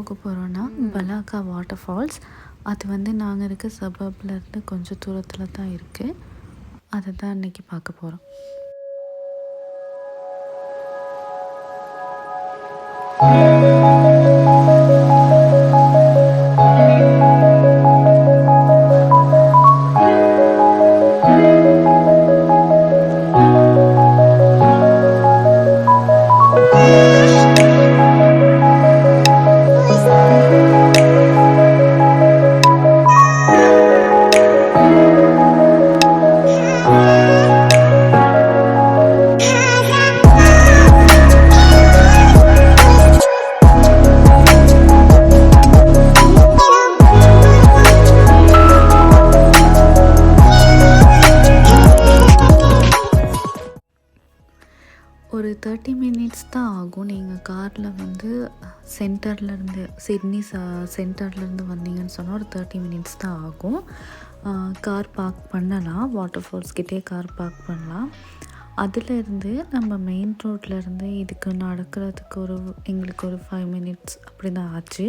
போக போகிறோன்னா பலாக்கா வாட்டர்ஃபால்ஸ். அது வந்து நாங்கள் இருக்க சபர்ப்லேருந்து கொஞ்சம் தூரத்தில் தான் இருக்குது. அதை தான் இன்றைக்கி பார்க்க போகிறோம். ஒரு 30 மினிட்ஸ் தான் ஆகும். நீங்கள் காரில் வந்து சென்டர்லேருந்து சிட்னி சென்டர்லேருந்து வந்தீங்கன்னு சொன்னால் ஒரு 30 மினிட்ஸ் தான் ஆகும். கார் பார்க் பண்ணலாம், வாட்டர்ஃபால்ஸ் கிட்டே கார் பார்க் பண்ணலாம். அதிலேருந்து நம்ம மெயின் ரோட்லேருந்து இதுக்கு நடக்கிறதுக்கு எங்களுக்கு ஒரு 5 மினிட்ஸ் அப்படி தான் ஆச்சு.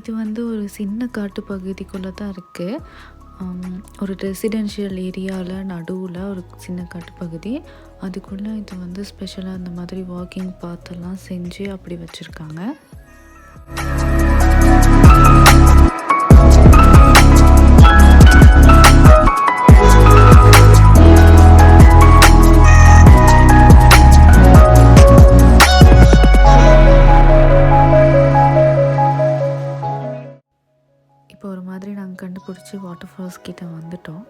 இது வந்து ஒரு சின்ன காட்டு பகுதிக்குள்ளே தான் இருக்குது. ஒரு ரெசிடென்ஷியல் ஏரியாவில் நடுவில் ஒரு சின்ன காட்டுப்பகுதி. அதுக்குள்ளே இது வந்து ஸ்பெஷலாக இந்த மாதிரி வாக்கிங் பாத்தெல்லாம் செஞ்சு அப்படி வச்சுருக்காங்க. இப்போ ஒரு மாதிரி நாங்கள் கண்டுபிடிச்சி வாட்டர்ஃபால்ஸ் கிட்ட வந்துட்டோம்.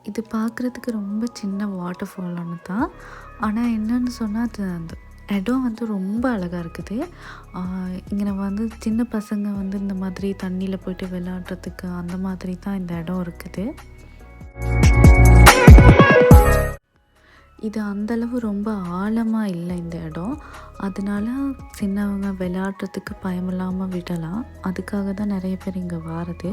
இது பார்க்குறதுக்கு ரொம்ப சின்ன வாட்டர்ஃபால் ஒன்று தான். ஆனால் என்னன்னு சொன்னால் அது அந்த இடம் வந்து ரொம்ப அழகாக இருக்குது. இங்கே வந்து சின்ன பசங்க வந்து இந்த மாதிரி தண்ணியில் போய்ட்டு விளையாடுறதுக்கு அந்த மாதிரி தான் இந்த இடம் இருக்குது. இது அந்தளவு ரொம்ப ஆழமாக இல்லை இந்த இடம். அதனால சின்னவங்க விளையாடுறதுக்கு பயமில்லாமல் விடலாம். அதுக்காக தான் நிறைய பேர் இங்கே வாரது.